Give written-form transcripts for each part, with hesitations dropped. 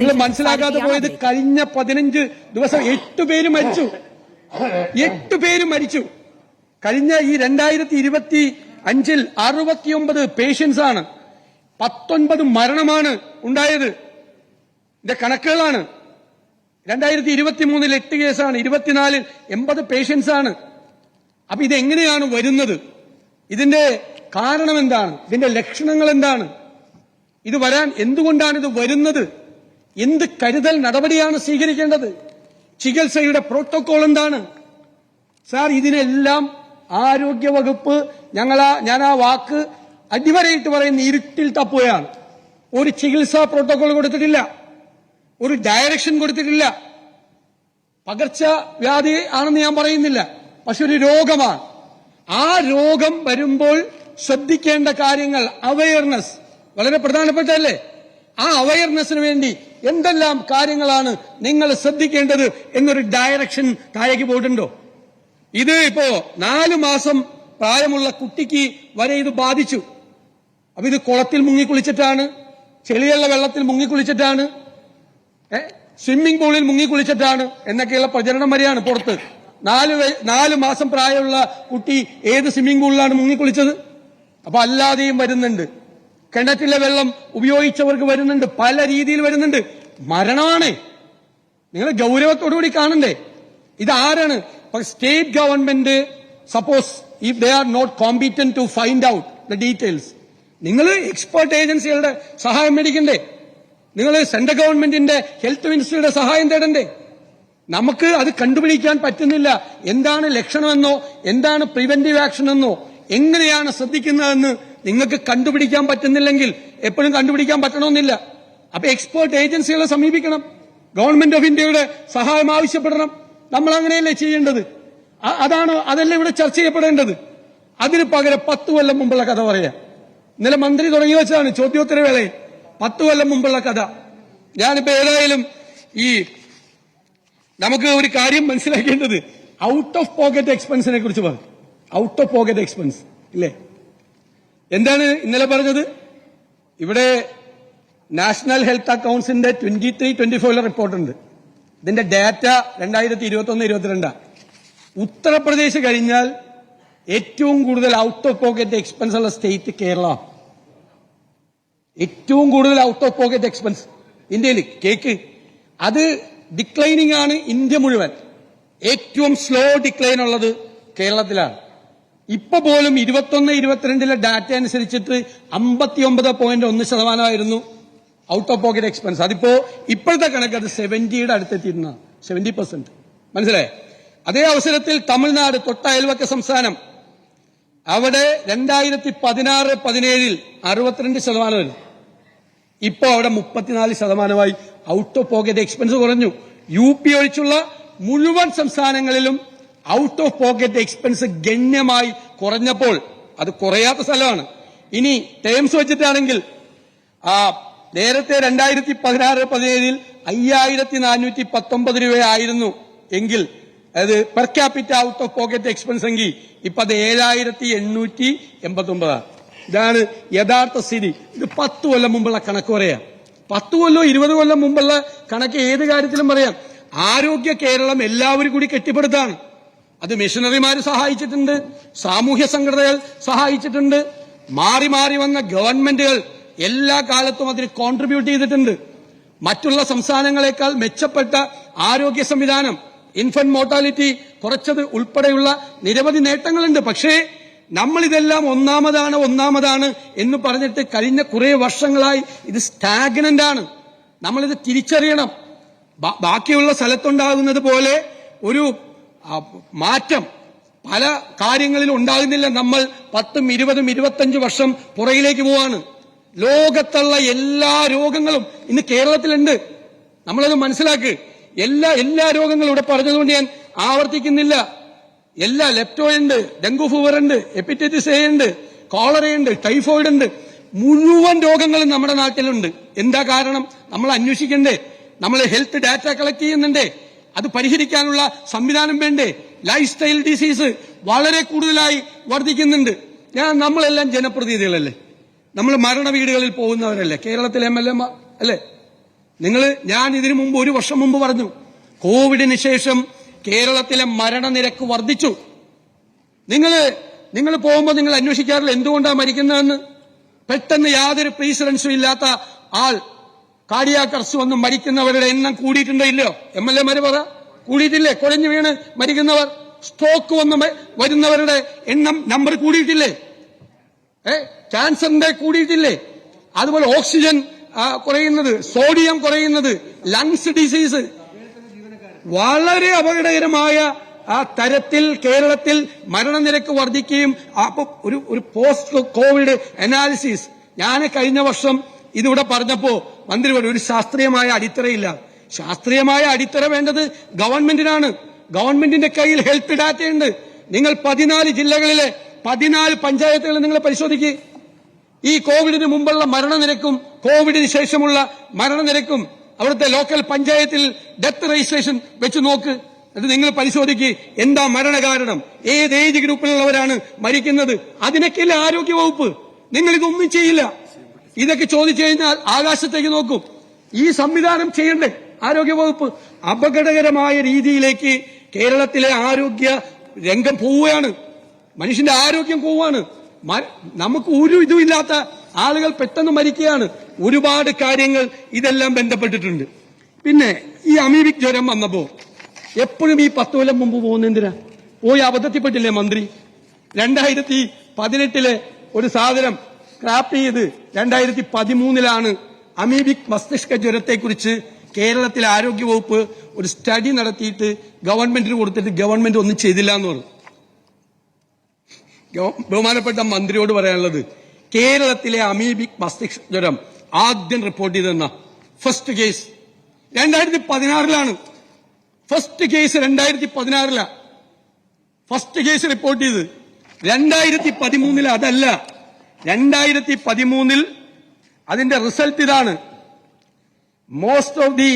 നിങ്ങൾ മനസ്സിലാക്കാതെ പോയത് കഴിഞ്ഞ 15 ദിവസം 8 പേര് മരിച്ചു. 8 പേര് മരിച്ചു. കഴിഞ്ഞ ഈ 2025 69 പേഷ്യൻസ് ആണ്. 19 മരണമാണ് ഉണ്ടായത്. ഇതിന്റെ കണക്കുകളാണ്. 2023 8 കേസാണ്. 24 80 പേഷ്യൻസ് ആണ്. അപ്പൊ ഇതെങ്ങനെയാണ് വരുന്നത്? ഇതിന്റെ കാരണം എന്താണ്? ഇതിന്റെ ലക്ഷണങ്ങൾ എന്താണ്? ഇത് വരാൻ എന്തുകൊണ്ടാണ് ഇത് വരുന്നത്? എന്ത് കരുതൽ നടപടിയാണ് സ്വീകരിക്കേണ്ടത്? ചികിത്സയുടെ പ്രോട്ടോകോൾ എന്താണ്? സാർ, ഇതിനെല്ലാം ആരോഗ്യവകുപ്പ് ഞാൻ ആ വാക്ക് അടിവരയിട്ട് പറയുന്ന ഇരുട്ടിൽ തപ്പുകയാണ്. ഒരു ചികിത്സാ പ്രോട്ടോകോൾ കൊടുത്തിട്ടില്ല, ഒരു ഡയറക്ഷൻ കൊടുത്തിട്ടില്ല. പകർച്ചവ്യാധി ആണെന്ന് ഞാൻ പറയുന്നില്ല, പക്ഷെ ഒരു രോഗമാണ്. ആ രോഗം വരുമ്പോൾ ശ്രദ്ധിക്കേണ്ട കാര്യങ്ങൾ, അവയർനെസ് വളരെ പ്രധാനപ്പെട്ടതല്ലേ? ആ അവയർനെസ്സിന് വേണ്ടി എന്തെല്ലാം കാര്യങ്ങളാണ് നിങ്ങൾ ശ്രദ്ധിക്കേണ്ടത് എന്നൊരു ഡയറക്ഷൻ താഴേക്ക് പോയിട്ടുണ്ടോ? ഇത് ഇപ്പോ 4 മാസം പ്രായമുള്ള കുട്ടിക്ക് വരെ ഇത് ബാധിച്ചു. അപ്പൊ ഇത് കുളത്തിൽ മുങ്ങിക്കുളിച്ചിട്ടാണ്, ചെളിയുള്ള വെള്ളത്തിൽ മുങ്ങിക്കുളിച്ചിട്ടാണ്, സ്വിമ്മിംഗ് പൂളിൽ മുങ്ങിക്കുളിച്ചിട്ടാണ് എന്നൊക്കെയുള്ള പ്രചരണം വരെയാണ് പുറത്ത്. 4 മാസം പ്രായമുള്ള കുട്ടി ഏത് സ്വിമ്മിംഗ് പൂളിലാണ് മുങ്ങിക്കുളിച്ചത്? അപ്പൊ അല്ലാതെയും വരുന്നുണ്ട്. കിണറ്റിലെ വെള്ളം ഉപയോഗിച്ചവർക്ക് വരുന്നുണ്ട്, പല രീതിയിൽ വരുന്നുണ്ട്. മരണമാണ്. നിങ്ങൾ ഗൗരവത്തോടുകൂടി കാണണ്ടേ? ഇതാരാണ്? State government suppose if they are not competent to find out the details, നിങ്ങൾ എക്സ്പേർട്ട് ഏജൻസികളുടെ സഹായം മേടിക്കണ്ടേ? നിങ്ങൾ സെൻട്രൽ ഗവൺമെന്റിന്റെ ഹെൽത്ത് മിനിസ്ട്രിയുടെ സഹായം തേടണ്ടേ? നമുക്ക് അത് കണ്ടുപിടിക്കാൻ പറ്റുന്നില്ല. എന്താണ് ലക്ഷണമെന്നോ എന്താണ് പ്രിവെന്റീവ് ആക്ഷൻ എന്നോ എങ്ങനെയാണ് ശ്രദ്ധിക്കുന്നതെന്ന് നിങ്ങൾക്ക് കണ്ടുപിടിക്കാൻ പറ്റുന്നില്ലെങ്കിൽ എപ്പോഴും കണ്ടുപിടിക്കാൻ പറ്റണമെന്നില്ല. അപ്പൊ എക്സ്പേർട്ട് ഏജൻസികളെ സമീപിക്കണം, ഗവൺമെന്റ് ഓഫ് ഇന്ത്യയുടെ സഹായം ആവശ്യപ്പെടണം. നമ്മൾ അങ്ങനെയല്ലേ ചെയ്യേണ്ടത്? അതല്ലേ ഇവിടെ ചർച്ച ചെയ്യപ്പെടേണ്ടത്. അതിന് പകരം 10 കൊല്ലം മുമ്പുള്ള കഥ പറയാം. ഇന്നലെ മന്ത്രി തുടങ്ങി വെച്ചതാണ് ചോദ്യോത്തര വേളയിൽ. 10 കൊല്ലം മുമ്പുള്ള കഥ. ഞാനിപ്പോ ഏതായാലും നമുക്ക് ഒരു കാര്യം മനസ്സിലാക്കേണ്ടത്, ഔട്ട് ഓഫ് പോക്കറ്റ് എക്സ്പെൻസിനെ കുറിച്ച് പറഞ്ഞു. ഔട്ട് ഓഫ് പോക്കറ്റ് എക്സ്പെൻസ് ഇല്ലേ? എന്താണ് ഇന്നലെ പറഞ്ഞത്? ഇവിടെ നാഷണൽ ഹെൽത്ത് അക്കൌണ്ട്സിന്റെ 23-24 റിപ്പോർട്ടുണ്ട്. ഇതിന്റെ ഡാറ്റ 2021-22. ഉത്തർപ്രദേശ് കഴിഞ്ഞാൽ ഏറ്റവും കൂടുതൽ ഔട്ട് ഓഫ് പോക്കറ്റ് എക്സ്പെൻസ് ഉള്ള സ്റ്റേറ്റ് കേരള. ഏറ്റവും കൂടുതൽ ഔട്ട് ഓഫ് പോക്കറ്റ് എക്സ്പെൻസ് ഇന്ത്യയിൽ. കേക്ക്, അത് ഡിക്ലൈനിങ് ആണ് ഇന്ത്യ മുഴുവൻ. ഏറ്റവും സ്ലോ ഡിക്ലൈൻ ഉള്ളത് കേരളത്തിലാണ്. ഇപ്പൊ പോലും 21-22 ഡാറ്റ അനുസരിച്ചിട്ട് 59.1% ഔട്ട് ഓഫ് പോക്കറ്റ് എക്സ്പെൻസ്. അതിപ്പോ ഇപ്പോഴത്തെ കണക്ക് അത് 70യുടെ അടുത്തെത്തിയിരുന്ന 70%. മനസ്സിലായേ? അതേ അവസരത്തിൽ തമിഴ്നാട്, തൊട്ട അയൽവക്ക സംസ്ഥാനം, അവിടെ 2016-17 62% വരും. ഇപ്പൊ അവിടെ 34% ഔട്ട് ഓഫ് പോക്കറ്റ് എക്സ്പെൻസ് കുറഞ്ഞു. UP ഒഴിച്ചുള്ള മുഴുവൻ സംസ്ഥാനങ്ങളിലും ഔട്ട് ഓഫ് പോക്കറ്റ് എക്സ്പെൻസ് ഗണ്യമായി കുറഞ്ഞപ്പോൾ, അത് കുറയാത്ത സ്ഥലമാണ്. ഇനി ടേംസ് വെച്ചിട്ടാണെങ്കിൽ നേരത്തെ 2016-17 5419 രൂപയായിരുന്നു എങ്കിൽ അത് per capita out of pocket expense എങ്കിൽ ഇപ്പൊ അത് 7889. ഇതാണ് യഥാർത്ഥ സ്ഥിതി. ഇത് 10 കൊല്ലം മുമ്പുള്ള കണക്ക് പറയാം. 10 കൊല്ലം 20 കൊല്ലം മുമ്പുള്ള കണക്ക് ഏത് കാര്യത്തിലും പറയാം. ആരോഗ്യ കേരളം എല്ലാവരും കൂടി കെട്ടിപ്പടുത്താണ്. അത് മിഷണറിമാര് സഹായിച്ചിട്ടുണ്ട്, സാമൂഹ്യ സംഘടനകൾ സഹായിച്ചിട്ടുണ്ട്, മാറി മാറി വന്ന ഗവൺമെന്റുകൾ എല്ലാ കാലത്തും അതിന് കോൺട്രിബ്യൂട്ട് ചെയ്തിട്ടുണ്ട്. മറ്റുള്ള സംസ്ഥാനങ്ങളെക്കാൾ മെച്ചപ്പെട്ട ആരോഗ്യ സംവിധാനം, ഇൻഫന്റ് മോർട്ടാലിറ്റി കുറച്ചത് ഉൾപ്പെടെയുള്ള നിരവധി നേട്ടങ്ങളുണ്ട്. പക്ഷേ നമ്മൾ ഇതെല്ലാം ഒന്നാമതാണ് എന്ന് പറഞ്ഞിട്ട് കഴിഞ്ഞ കുറെ വർഷങ്ങളായി ഇത് സ്റ്റാഗ്നന്റ് ആണ്. നമ്മളിത് തിരിച്ചറിയണം. ബാക്കിയുള്ള സ്ഥലത്തുണ്ടാകുന്നത് പോലെ ഒരു മാറ്റം പല കാര്യങ്ങളിലും ഉണ്ടാകുന്നില്ല. നമ്മൾ 10, 20, 25 വർഷം പുറകിലേക്ക് പോവാണ്. ലോകത്തുള്ള എല്ലാ രോഗങ്ങളും ഇന്ന് കേരളത്തിലുണ്ട്. നമ്മളത് മനസ്സിലാക്ക്. എല്ലാ രോഗങ്ങളും ഇവിടെ പറഞ്ഞതുകൊണ്ട് ഞാൻ ആവർത്തിക്കുന്നില്ല. എല്ലാ ലെപ്റ്റോയുണ്ട്, ഡെങ്കു ഫീവർ ഉണ്ട്, ഹെപ്പറ്റൈറ്റിസ് എ ഉണ്ട്, കോളറയുണ്ട്, ടൈഫോയിഡ് ഉണ്ട്. മുഴുവൻ രോഗങ്ങളും നമ്മുടെ നാട്ടിലുണ്ട്. എന്താ കാരണം? നമ്മൾ അന്വേഷിക്കണ്ടേ? നമ്മൾ ഹെൽത്ത് ഡാറ്റ കളക്ട് ചെയ്യുന്നുണ്ടേ? അത് പരിഹരിക്കാനുള്ള സംവിധാനം വേണ്ടേ? ലൈഫ് സ്റ്റൈൽ ഡിസീസ് വളരെ കൂടുതലായി വർദ്ധിക്കുന്നുണ്ട്. നമ്മളെല്ലാം ജനപ്രതിനിധികളല്ലേ? നമ്മൾ മരണ വീടുകളിൽ പോകുന്നവരല്ലേ? കേരളത്തിലെ MLA അല്ലേ? ഞാൻ ഇതിനു മുമ്പ് 1 വർഷം മുമ്പ് പറഞ്ഞു, കോവിഡിന് ശേഷം കേരളത്തിലെ മരണനിരക്ക് വർദ്ധിച്ചു. നിങ്ങൾ പോകുമ്പോൾ നിങ്ങൾ അന്വേഷിക്കാറില്ല എന്തുകൊണ്ടാണ് മരിക്കുന്നതെന്ന്? പെട്ടെന്ന് യാതൊരു പ്രീസിഡൻസും ഇല്ലാത്ത ആൾ കാർഡിയാക് അറസ്റ്റ് വന്ന് മരിക്കുന്നവരുടെ എണ്ണം കൂടിയിട്ടുണ്ടോ ഇല്ലയോ? MLA-മാര് പറ, കൂടിയിട്ടില്ലേ? കുഴഞ്ഞു വീണ് മരിക്കുന്നവർ, സ്ട്രോക്ക് വന്ന് വരുന്നവരുടെ നമ്പർ കൂടിയിട്ടില്ലേ? ക്യാൻസറിന്റെ കൂടിയിട്ടില്ലേ? അതുപോലെ ഓക്സിജൻ കുറയുന്നത്, സോഡിയം കുറയുന്നത്, ലങ്സ് ഡിസീസ്, വളരെ അപകടകരമായ തരത്തിൽ കേരളത്തിൽ മരണനിരക്ക് വർദ്ധിക്കുകയും അപ്പൊ ഒരു പോസ്റ്റ് കോവിഡ് അനാലിസിസ് ഞാൻ കഴിഞ്ഞ വർഷം ഇതിവിടെ പറഞ്ഞപ്പോ മന്ത്രി പറഞ്ഞു ഒരു ശാസ്ത്രീയമായ അടിത്തറയില്ല. ശാസ്ത്രീയമായ അടിത്തറ വേണ്ടത് ഗവൺമെന്റിനാണ്. ഗവൺമെന്റിന്റെ കയ്യിൽ ഹെൽത്ത് ഡാറ്റയുണ്ട്. നിങ്ങൾ 14 ജില്ലകളിലെ 14 പഞ്ചായത്തുകൾ നിങ്ങൾ പരിശോധിക്കുക. ഈ കോവിഡിന് മുമ്പുള്ള മരണനിരക്കും കോവിഡിന് ശേഷമുള്ള മരണനിരക്കും അവിടുത്തെ ലോക്കൽ പഞ്ചായത്തിൽ ഡെത്ത് രജിസ്ട്രേഷൻ വെച്ച് നോക്ക്. എന്നിട്ട് നിങ്ങൾ പരിശോധിക്കുക എന്താ മരണകാരണം, ഏത് ഏജ് ഗ്രൂപ്പിലുള്ളവരാണ് മരിക്കുന്നത്. അതിനൊക്കെയല്ലേ ആരോഗ്യവകുപ്പ്. നിങ്ങൾ ഇതൊന്നും ചെയ്യില്ല. ഇതൊക്കെ ചോദിച്ചു കഴിഞ്ഞാൽ ആകാശത്തേക്ക് നോക്കും. ഈ സംവിധാനം ചെയ്യണ്ടേ ആരോഗ്യവകുപ്പ്? അപകടകരമായ രീതിയിലേക്ക് കേരളത്തിലെ ആരോഗ്യ രംഗം പോവുകയാണ്. മനുഷ്യന്റെ ആരോഗ്യം പോവുകയാണ്. നമുക്ക് ഒരു ഇതുമില്ലാത്ത ആളുകൾ പെട്ടെന്ന് മരിക്കുകയാണ്. ഒരുപാട് കാര്യങ്ങൾ ഇതെല്ലാം ബന്ധപ്പെട്ടിട്ടുണ്ട്. പിന്നെ ഈ അമീബിക് ജ്വരം വന്നപ്പോ എപ്പോഴും ഈ 10 കൊല്ലം മുമ്പ് പോകുന്ന എന്തിനാ? പോയി അബദ്ധത്തിൽപ്പെട്ടില്ലേ മന്ത്രി? 2018 ഒരു സാധനം സ്ക്രാപ്പ് ചെയ്ത് 2013 അമീബിക് മസ്തിഷ്ക ജ്വരത്തെക്കുറിച്ച് കേരളത്തിലെ ആരോഗ്യവകുപ്പ് ഒരു സ്റ്റഡി നടത്തിയിട്ട് ഗവൺമെന്റിന് കൊടുത്തിട്ട് ഗവൺമെന്റ് ഒന്നും ചെയ്തില്ല എന്ന് പറഞ്ഞു. ബഹുമാനപ്പെട്ട മന്ത്രിയോട് പറയാനുള്ളത്, കേരളത്തിലെ അമീബിക് മസ്തിഷ്ക ജ്വരം ആദ്യം റിപ്പോർട്ട് ചെയ്തെന്ന first case 2016 first case 2016 first case report ചെയ്ത് 2013 അതല്ല. 2013 അതിന്റെ റിസൾട്ട് ഇതാണ്. Most of the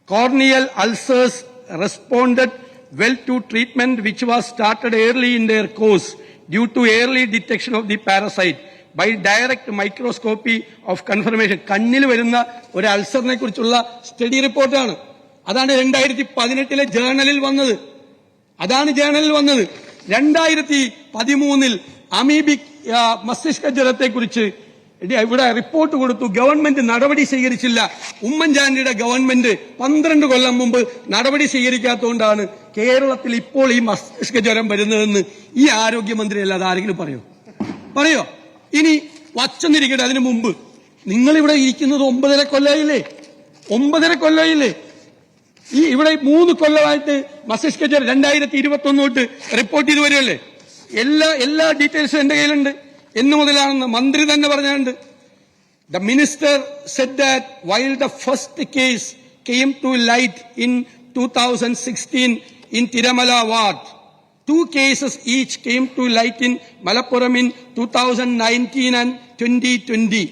corneal ulcers responded well to treatment which was started early in their course due to early detection of the parasite by direct microscopy of confirmation. കണ്ണിൽ വരുന്ന ഒരു അൾസറിനെ കുറിച്ചുള്ള study റിപ്പോർട്ടാണ്. അതാണ് 2018 ജേർണലിൽ വന്നത്. 2013 അമീബിക് മസ്തിഷ്ക ജ്വരത്തെക്കുറിച്ച് ഇവിടെ റിപ്പോർട്ട് കൊടുത്തു. ഗവൺമെന്റ് നടപടി സ്വീകരിച്ചില്ല. ഉമ്മൻചാണ്ടിയുടെ ഗവൺമെന്റ് 12 കൊല്ലം മുമ്പ് നടപടി സ്വീകരിക്കാത്തതുകൊണ്ടാണ് കേരളത്തിൽ ഇപ്പോൾ ഈ മസ്തിഷ്ക ജ്വരം വരുന്നതെന്ന് ഈ ആരോഗ്യമന്ത്രി അല്ലാതെ ആരെങ്കിലും പറയോ? ഇനി വച്ചെന്നിരിക്കട്ടെ. അതിനു മുമ്പ് നിങ്ങളിവിടെ ഇരിക്കുന്നത് 9.5 കൊല്ലമായില്ലേ? ഈ ഇവിടെ 3 കൊല്ലമായിട്ട് മസ്തിഷ്ക ജ്വരം 2021 തൊട്ട് റിപ്പോർട്ട് ചെയ്ത് വരുമല്ലേ? എല്ലാ ഡീറ്റെയിൽസും എന്റെ കയ്യിലുണ്ട്. എന്നു മുതലാണെന്ന് മന്ത്രി തന്നെ പറഞ്ഞുണ്ട്. The minister said that while the first case came to light in 2016 in Tiramala ward, 2 cases each came to light in Malappuram in 2019 and 2020.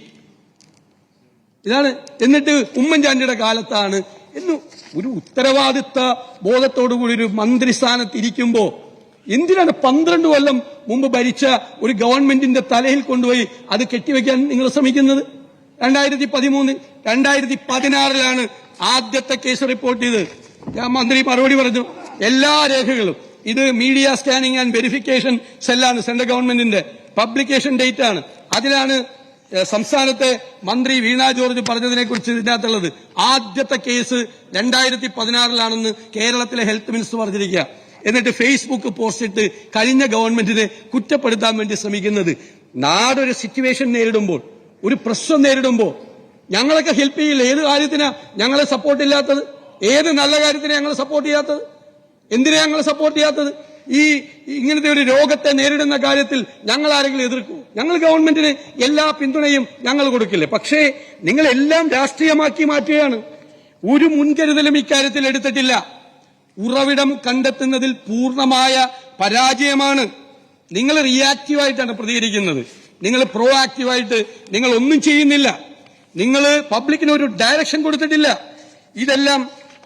ഇതാണ്. എന്നിട്ട് ഉമ്മൻചാണ്ടിയുടെ കാലത്താണ് എന്ന് ഒരു ഉത്തരവാദിത്ത ബോധത്തോടുകൂടി ഒരു മന്ത്രിസ്ഥാനത്ത് ഇരിക്കുമ്പോ എന്തിനാണ് 12 കൊല്ലം മുമ്പ് ഭരിച്ച ഒരു ഗവൺമെന്റിന്റെ തലയിൽ കൊണ്ടുപോയി അത് കെട്ടിവെക്കാൻ നിങ്ങൾ ശ്രമിക്കുന്നത്? 2016 ആദ്യത്തെ കേസ് റിപ്പോർട്ട് ചെയ്ത് ഞാൻ മന്ത്രി മറുപടി പറഞ്ഞു. എല്ലാ രേഖകളും ഇത് മീഡിയ സ്കാനിംഗ് ആൻഡ് വെരിഫിക്കേഷൻ സെല്ലാണ്, സെൻട്രൽ ഗവൺമെന്റിന്റെ പബ്ലിക്കേഷൻ ഡേറ്റ് ആണ്. അതിലാണ് സംസ്ഥാനത്തെ മന്ത്രി വീണ ജോർജ് പറഞ്ഞതിനെ കുറിച്ച് ഇതിനകത്തുള്ളത്. ആദ്യത്തെ കേസ് 2016 കേരളത്തിലെ ഹെൽത്ത് മിനിസ്റ്റർ പറഞ്ഞിരിക്കുക. എന്നിട്ട് ഫേസ്ബുക്ക് പോസ്റ്റ് ഇട്ട് കഴിഞ്ഞ ഗവൺമെന്റിനെ കുറ്റപ്പെടുത്താൻ വേണ്ടി ശ്രമിക്കുന്നത്. നാടൊരു സിറ്റുവേഷൻ നേരിടുമ്പോൾ, ഒരു പ്രശ്നം നേരിടുമ്പോൾ ഞങ്ങളൊക്കെ ഹെൽപ്പ് ചെയ്യില്ല. ഏത് കാര്യത്തിനാ ഞങ്ങളെ സപ്പോർട്ട് ഇല്ലാത്തത്? ഏത് നല്ല കാര്യത്തിനാ ഞങ്ങളെ സപ്പോർട്ട് ചെയ്യാത്തത്? എന്തിനാ ഞങ്ങളെ സപ്പോർട്ട് ചെയ്യാത്തത്? ഇങ്ങനത്തെ ഒരു രോഗത്തെ നേരിടുന്ന കാര്യത്തിൽ ഞങ്ങൾ ആരെങ്കിലും എതിർക്കൂ? ഞങ്ങൾ ഗവൺമെന്റിന് എല്ലാ പിന്തുണയും ഞങ്ങൾ കൊടുക്കില്ലേ? പക്ഷേ നിങ്ങൾ എല്ലാം രാഷ്ട്രീയമാക്കി മാറ്റുകയാണ്. ഒരു മുൻകരുതലും ഇക്കാര്യത്തിൽ എടുത്തിട്ടില്ല. ഉറവിടം കണ്ടെത്തുന്നതിൽ പൂർണ്ണമായ പരാജയമാണ്. നിങ്ങൾ റിയാക്റ്റീവായിട്ടാണ് പ്രതികരിക്കുന്നത്. നിങ്ങൾ പ്രോ ആക്റ്റീവായിട്ട് നിങ്ങൾ ഒന്നും ചെയ്യുന്നില്ല. നിങ്ങൾ പബ്ലിക്കിന് ഒരു ഡയറക്ഷൻ കൊടുത്തിട്ടില്ല. ഇതെല്ലാം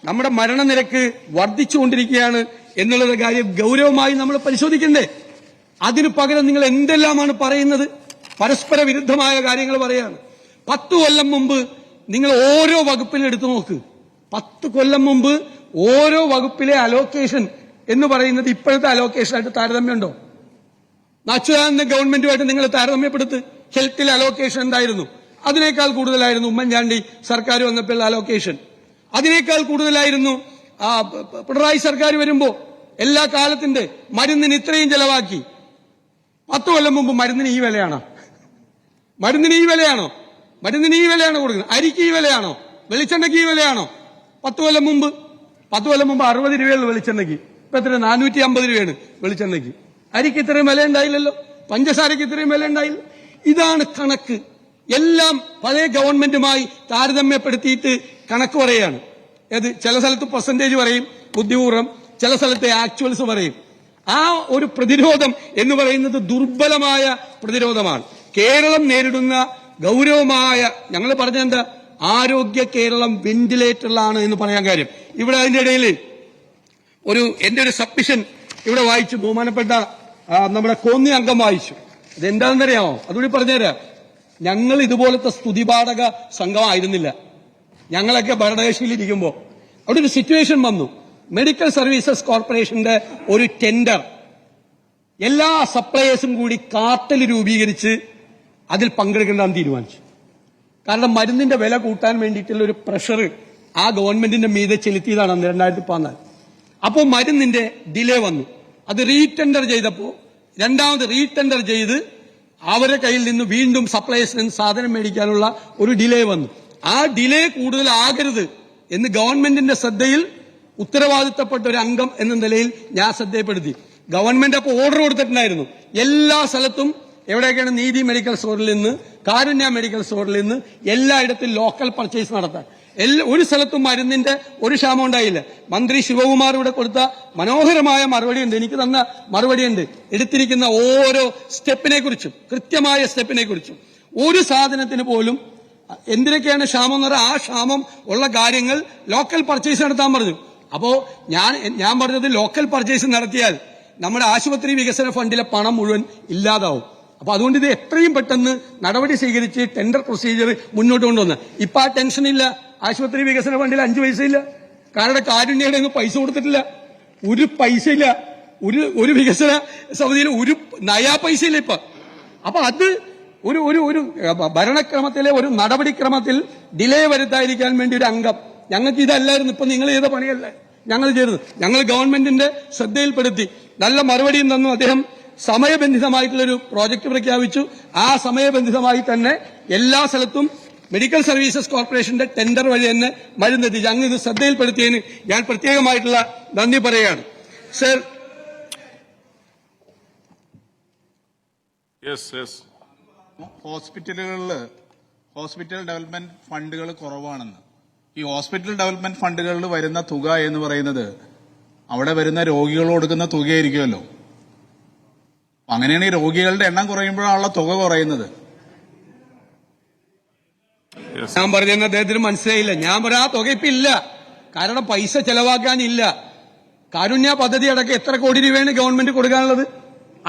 നമ്മുടെ മരണനിരക്ക് വർദ്ധിച്ചുകൊണ്ടിരിക്കുകയാണ് എന്നുള്ളത് കാര്യം ഗൗരവമായി നമ്മൾ പരിശോധിക്കണ്ടേ? അതിനു പകരം നിങ്ങൾ എന്തെല്ലാമാണ് പറയുന്നത്? പരസ്പര വിരുദ്ധമായ കാര്യങ്ങൾ പറയാണ്. 10 കൊല്ലം മുമ്പ് നിങ്ങൾ ഓരോ വകുപ്പിലും എടുത്തു നോക്ക്. 10 കൊല്ലം മുമ്പ് ഓരോ വകുപ്പിലെ അലോക്കേഷൻ എന്ന് പറയുന്നത് ഇപ്പോഴത്തെ അലോക്കേഷനായിട്ട് താരതമ്യമുണ്ടോ? അച്യുതാനന്ദ ഗവൺമെന്റുമായിട്ട് നിങ്ങൾ താരതമ്യപ്പെടുത്ത്. ഹെൽത്തിൽ അലോക്കേഷൻ ഉണ്ടായിരുന്നു, അതിനേക്കാൾ കൂടുതലായിരുന്നു ഉമ്മൻചാണ്ടി സർക്കാർ വന്നപ്പോൾ അലോക്കേഷൻ. അതിനേക്കാൾ കൂടുതലായിരുന്നു പിണറായി സർക്കാർ വരുമ്പോ. എല്ലാ കാലത്തിന്റെ മരുന്നിന് ഇത്രയും ചെലവാക്കി. 10 കൊല്ലം മുമ്പ് മരുന്നിന് ഈ വിലയാണോ? മരുന്നിന് ഈ വിലയാണോ കൊടുക്കുന്നത്? അരിക്ക് ഈ വിലയാണോ? വെളിച്ചെണ്ണയ്ക്ക് ഈ വിലയാണോ? 10 കൊല്ലം മുമ്പ് 60 രൂപയുള്ളൂ വെളിച്ചെണ്ണയ്ക്ക്. ഇപ്പൊ എത്ര? 450 രൂപയാണ് വെളിച്ചെണ്ണയ്ക്ക്. അരിക്ക് ഇത്രയും വില ഉണ്ടായില്ലല്ലോ, പഞ്ചസാരയ്ക്ക് ഇത്രയും വില ഉണ്ടായില്ല. ഇതാണ് കണക്ക്. എല്ലാം പഴയ ഗവൺമെന്റുമായി താരതമ്യപ്പെടുത്തിയിട്ട് കണക്ക് പറയുകയാണ്. ഏത് ചില സ്ഥലത്ത് പെർസെന്റേജ് പറയും ബുദ്ധിപൂർവ്വം, ചില സ്ഥലത്ത് ആക്ച്വൽസ് പറയും. ആ ഒരു പ്രതിരോധം എന്ന് പറയുന്നത് ദുർബലമായ പ്രതിരോധമാണ്. കേരളം നേരിടുന്ന ഗൗരവമായ, ഞങ്ങൾ പറഞ്ഞെന്താ, ആരോഗ്യ കേരളം വെന്റിലേറ്ററിലാണ് എന്ന് പറയാൻ കാര്യം. ഇവിടെ അതിന്റെ ഇടയിൽ എന്റെ ഒരു സബ്മിഷൻ ഇവിടെ വായിച്ചു, ബഹുമാനപ്പെട്ട നമ്മുടെ കോന്നി അംഗം വായിച്ചു. അതെന്താണെന്നറിയാമോ? അതുകൂടി പറഞ്ഞുതരാം. ഞങ്ങൾ ഇതുപോലത്തെ സ്തുതിപാഠക സംഘമായിരുന്നില്ല. ഞങ്ങളൊക്കെ ഭരണകക്ഷിയിലിരിക്കുമ്പോൾ അവിടെ ഒരു സിറ്റുവേഷൻ വന്നു. മെഡിക്കൽ സർവീസസ് കോർപ്പറേഷന്റെ ഒരു ടെൻഡർ എല്ലാ സപ്ലയേഴ്സും കൂടി കാർട്ടൽ രൂപീകരിച്ച് അതിൽ പങ്കെടുക്കേണ്ടെന്ന് തീരുമാനിച്ചു. കാരണം മരുന്നിന്റെ വില കൂട്ടാൻ വേണ്ടിയിട്ടുള്ള ഒരു പ്രഷർ ആ ഗവൺമെന്റിന്റെ മീതെ ചെലുത്തിയതാണ് അന്ന് 2014. അപ്പോൾ മരുന്നിന്റെ ഡിലേ വന്നു. അത് റീടെൻഡർ ചെയ്തപ്പോൾ രണ്ടാമത് റീടെൻഡർ ചെയ്ത് അവരുടെ കയ്യിൽ നിന്ന് വീണ്ടും സപ്ലൈസിൽ നിന്ന് സാധനം മേടിക്കാനുള്ള ഒരു ഡിലേ വന്നു. ആ ഡിലേ കൂടുതലാകരുത് എന്ന് ഗവൺമെന്റിന്റെ ശ്രദ്ധയിൽ ഉത്തരവാദിത്തപ്പെട്ട ഒരു അംഗം എന്ന നിലയിൽ ഞാൻ ശ്രദ്ധയപ്പെടുത്തി. ഗവൺമെന്റ് അപ്പോൾ ഓർഡർ കൊടുത്തിട്ടുണ്ടായിരുന്നു എല്ലാ സ്ഥലത്തും. എവിടെയൊക്കെയാണ്? നീതി മെഡിക്കൽ സ്റ്റോറിൽ നിന്ന്, കാരുണ്യ മെഡിക്കൽ സ്റ്റോറിൽ നിന്ന് എല്ലായിടത്തും ലോക്കൽ പർച്ചേസ് നടത്താൻ. ഒരു സ്ഥലത്തും മരുന്നിന്റെ ഒരു ക്ഷാമം ഉണ്ടായില്ല. മന്ത്രി ശിവകുമാർ ഇവിടെ കൊടുത്ത മനോഹരമായ മറുപടിയുണ്ട്, എനിക്ക് തന്ന മറുപടിയുണ്ട്. എടുത്തിരിക്കുന്ന ഓരോ സ്റ്റെപ്പിനെ കുറിച്ചും, കൃത്യമായ സ്റ്റെപ്പിനെ കുറിച്ചും. ഒരു സാധനത്തിന് പോലും എന്തിനൊക്കെയാണ് ക്ഷാമം എന്ന് പറഞ്ഞാൽ ആ ക്ഷാമം ഉള്ള കാര്യങ്ങൾ ലോക്കൽ പർച്ചേസ് നടത്താൻ പറഞ്ഞു. അപ്പോ ഞാൻ പറഞ്ഞത് ലോക്കൽ പർച്ചേസ് നടത്തിയാൽ നമ്മുടെ ആശുപത്രി വികസന ഫണ്ടിലെ പണം മുഴുവൻ ഇല്ലാതാവും. അപ്പൊ അതുകൊണ്ട് ഇത് എത്രയും പെട്ടെന്ന് നടപടി സ്വീകരിച്ച് ടെൻഡർ പ്രൊസീജിയർ മുന്നോട്ട് കൊണ്ടുവന്ന്. ഇപ്പൊ ആ ടെൻഷനില്ല. ആശുപത്രി വികസന ഫണ്ടിൽ 5 പൈസയില്ല. കാരണം കാരുണ്യയുടെ ഒന്നും പൈസ കൊടുത്തിട്ടില്ല, ഒരു പൈസ ഇല്ല. ഒരു വികസന സമിതിയിൽ ഒരു നയാ പൈസ ഇല്ല ഇപ്പൊ. അപ്പൊ അത് ഒരു ഭരണക്രമത്തിലെ ഒരു നടപടിക്രമത്തിൽ ഡിലേ വരുത്താതിരിക്കാൻ വേണ്ടി ഒരു അംഗം. ഞങ്ങൾക്ക് ഇതല്ലായിരുന്നു. ഇപ്പൊ നിങ്ങൾ ചെയ്ത പണിയല്ല ഞങ്ങൾ ചെയ്തത്. ഞങ്ങൾ ഗവൺമെന്റിന്റെ ശ്രദ്ധയിൽപ്പെടുത്തി, നല്ല മറുപടിയും തന്നു. അദ്ദേഹം സമയബന്ധിതമായിട്ടുള്ളൊരു പ്രോജക്ട് പ്രഖ്യാപിച്ചു. ആ സമയബന്ധിതമായി തന്നെ എല്ലാ സ്ഥലത്തും മെഡിക്കൽ സർവീസസ് കോർപ്പറേഷന്റെ ടെൻഡർ വഴി തന്നെ മരുന്നെത്തിച്ചു. അങ്ങ് ഇത് ശ്രദ്ധയിൽപ്പെടുത്തിയതിന് ഞാൻ പ്രത്യേകമായിട്ടുള്ള നന്ദി പറയുകയാണ്. സർ, ഹോസ്പിറ്റൽ ഡെവലപ്മെന്റ് ഫണ്ടുകൾ കുറവാണെന്ന്. ഈ ഹോസ്പിറ്റൽ ഡെവലപ്മെന്റ് ഫണ്ടുകളിൽ വരുന്ന തുക എന്ന് പറയുന്നത് അവിടെ വരുന്ന രോഗികൾ കൊടുക്കുന്ന തുകയായിരിക്കുമല്ലോ. അങ്ങനെയാണ് ഈ രോഗികളുടെ എണ്ണം കുറയുമ്പോഴാണുള്ള തുക കുറയുന്നത്. ഞാൻ പറഞ്ഞെന്ന് അദ്ദേഹത്തിന് മനസ്സിലായില്ല. ഞാൻ പറയാ ആ തുക ഇപ്പൊ ഇല്ല. കാരണം പൈസ ചെലവാക്കാനില്ല. കാരുണ്യ പദ്ധതി അടക്കം എത്ര കോടി രൂപയാണ് ഗവൺമെന്റ് കൊടുക്കാനുള്ളത്?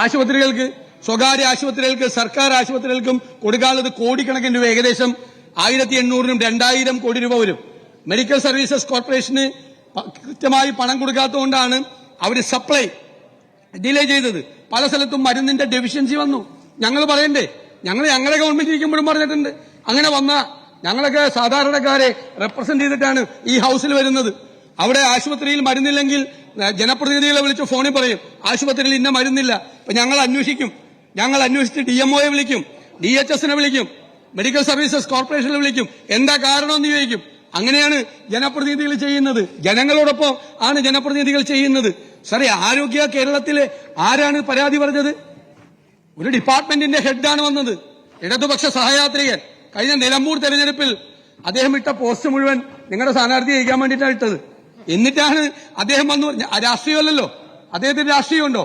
ആശുപത്രികൾക്ക്, സ്വകാര്യ ആശുപത്രികൾക്ക്, സർക്കാർ ആശുപത്രികൾക്കും കൊടുക്കാനുള്ളത് കോടിക്കണക്കിന് രൂപ. ഏകദേശം 1800-നും 2000 കോടി രൂപ വരും. മെഡിക്കൽ സർവീസസ് കോർപ്പറേഷന് കൃത്യമായി പണം കൊടുക്കാത്തതുകൊണ്ടാണ് അവർ സപ്ലൈ ഡിലേ ചെയ്തത്. പല സ്ഥലത്തും മരുന്നിന്റെ ഡെഫിഷ്യൻസി വന്നു. ഞങ്ങൾ പറയണ്ടേ? ഞങ്ങളുടെ ഗവൺമെന്റ് ഇരിക്കുമ്പോഴും പറഞ്ഞിട്ടുണ്ട്. അങ്ങനെ വന്ന ഞങ്ങളൊക്കെ സാധാരണക്കാരെ റെപ്രസെന്റ് ചെയ്തിട്ടാണ് ഈ ഹൌസിൽ വരുന്നത്. അവിടെ ആശുപത്രിയിൽ മരുന്നില്ലെങ്കിൽ ജനപ്രതിനിധികളെ വിളിച്ച് ഫോണിൽ പറയും ആശുപത്രിയിൽ ഇന്ന മരുന്നില്ല. ഇപ്പൊ ഞങ്ങൾ അന്വേഷിച്ച് DMOയെ വിളിക്കും, DHSനെ വിളിക്കും, മെഡിക്കൽ സർവീസസ് കോർപ്പറേഷനെ വിളിക്കും. എന്താ കാരണമെന്ന് ചോദിക്കും. അങ്ങനെയാണ് ജനപ്രതിനിധികൾ ചെയ്യുന്നത്. ജനങ്ങളോടൊപ്പം ആണ് ജനപ്രതിനിധികൾ ചെയ്യുന്നത്. സാറേ, ആരോഗ്യ കേരളത്തിലെ ആരാണ് പരാതി പറഞ്ഞത്? ഒരു ഡിപ്പാർട്ട്മെന്റിന്റെ ഹെഡാണ് വന്നത്, ഇടതുപക്ഷ സഹയാത്രികൻ. കഴിഞ്ഞ നിലമ്പൂർ തെരഞ്ഞെടുപ്പിൽ അദ്ദേഹം ഇട്ട പോസ്റ്റ് മുഴുവൻ നിങ്ങളുടെ സ്ഥാനാർത്ഥി ജയിക്കാൻ വേണ്ടിയിട്ടാണ് ഇട്ടത്. എന്നിട്ടാണ് അദ്ദേഹം വന്നു. രാഷ്ട്രീയമല്ലല്ലോ, അദ്ദേഹത്തിന് രാഷ്ട്രീയമുണ്ടോ?